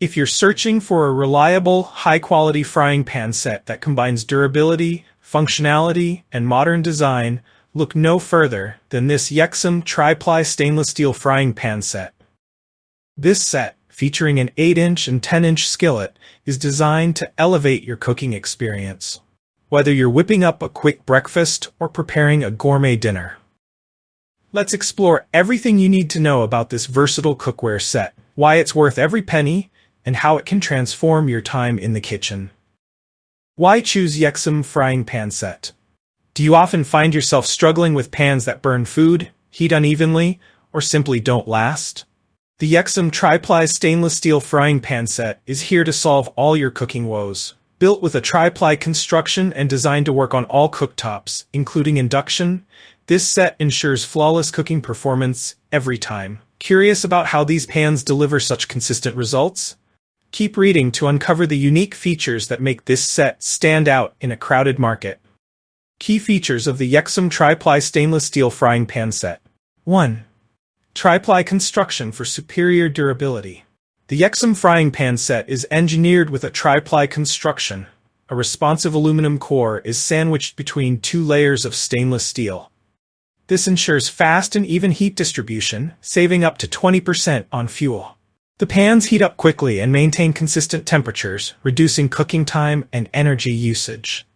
If you're searching for a reliable, high-quality frying pan set that combines durability, functionality, and modern design, look no further than this Yeksum Tri-Ply stainless steel frying pan set. This set, featuring an 8-inch and 10-inch skillet, is designed to elevate your cooking experience, whether you're whipping up a quick breakfast or preparing a gourmet dinner. Let's explore everything you need to know about this versatile cookware set, why it's worth every penny, and how it can transform your time in the kitchen. Why choose Yeksum frying pan set? Do you often find yourself struggling with pans that burn food, heat unevenly, or simply don't last? The Yeksum Tri-Ply stainless steel frying pan set is here to solve all your cooking woes. Built with a Tri-Ply construction and designed to work on all cooktops, including induction, this set ensures flawless cooking performance every time. Curious about how these pans deliver such consistent results? Keep reading to uncover the unique features that make this set stand out in a crowded market. Key features of the Yeksum Tri-Ply stainless steel frying pan set. 1. Tri-Ply construction for superior durability. The Yeksum frying pan set is engineered with a Tri-Ply construction. A responsive aluminum core is sandwiched between two layers of stainless steel. This ensures fast and even heat distribution, saving up to 20% on fuel. The pans heat up quickly and maintain consistent temperatures, reducing cooking time and energy usage.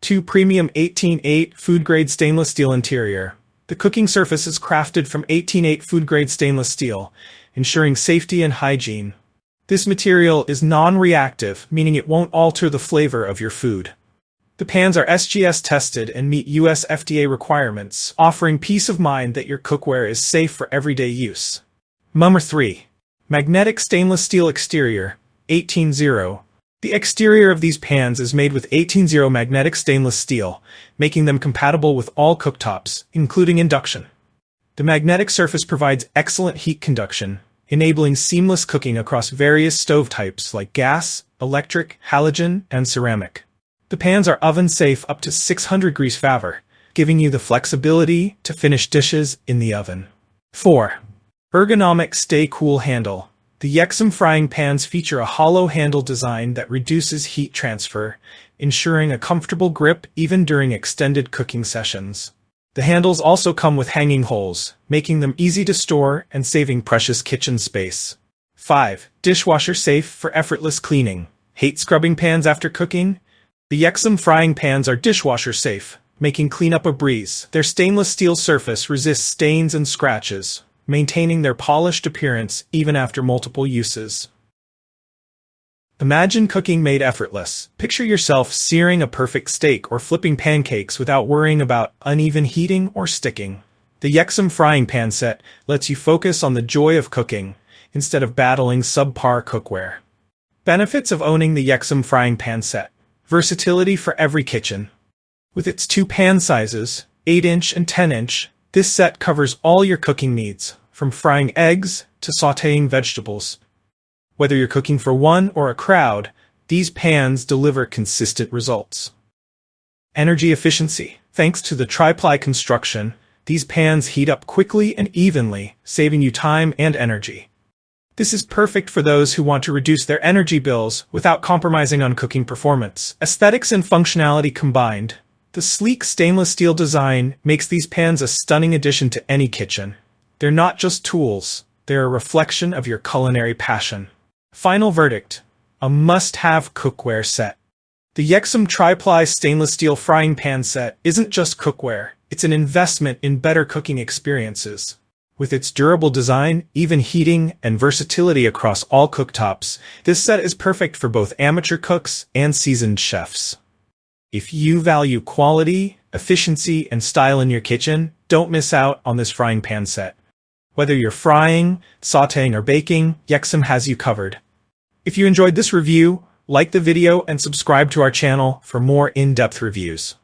2. Premium 18-8 food-grade stainless steel interior. The cooking surface is crafted from 18-8 food-grade stainless steel, ensuring safety and hygiene. This material is non-reactive, meaning it won't alter the flavor of your food. The pans are SGS tested and meet US FDA requirements, offering peace of mind that your cookware is safe for everyday use. Number 3. Magnetic stainless steel exterior, 18-0. The exterior of these pans is made with 18-0 magnetic stainless steel, making them compatible with all cooktops, including induction. The magnetic surface provides excellent heat conduction, enabling seamless cooking across various stove types like gas, electric, halogen, and ceramic. The pans are oven-safe up to 600 degrees Fahr, giving you the flexibility to finish dishes in the oven. 4. Ergonomic stay-cool handle. The Yeksum frying pans feature a hollow handle design that reduces heat transfer, ensuring a comfortable grip even during extended cooking sessions. The handles also come with hanging holes, making them easy to store and saving precious kitchen space. 5. Dishwasher-safe for effortless cleaning. Hate scrubbing pans after cooking? The Yeksum frying pans are dishwasher-safe, making cleanup a breeze. Their stainless steel surface resists stains and scratches, maintaining their polished appearance even after multiple uses. Imagine cooking made effortless. Picture yourself searing a perfect steak or flipping pancakes without worrying about uneven heating or sticking. The Yeksum frying pan set lets you focus on the joy of cooking instead of battling subpar cookware. Benefits of owning the Yeksum frying pan set. Versatility for every kitchen. With its two pan sizes, 8-inch and 10-inch, this set covers all your cooking needs, from frying eggs to sautéing vegetables. Whether you're cooking for one or a crowd, these pans deliver consistent results. Energy efficiency. Thanks to the Tri-Ply construction, these pans heat up quickly and evenly, saving you time and energy. This is perfect for those who want to reduce their energy bills without compromising on cooking performance. Aesthetics and functionality combined. The sleek stainless steel design makes these pans a stunning addition to any kitchen. They're not just tools, they're a reflection of your culinary passion. Final verdict: a must-have cookware set. The Yeksum Tri-Ply stainless steel frying pan set isn't just cookware, it's an investment in better cooking experiences. With its durable design, even heating, and versatility across all cooktops, this set is perfect for both amateur cooks and seasoned chefs. If you value quality, efficiency, and style in your kitchen, don't miss out on this frying pan set. Whether you're frying, sautéing, or baking, Yeksum has you covered. If you enjoyed this review, like the video and subscribe to our channel for more in-depth reviews.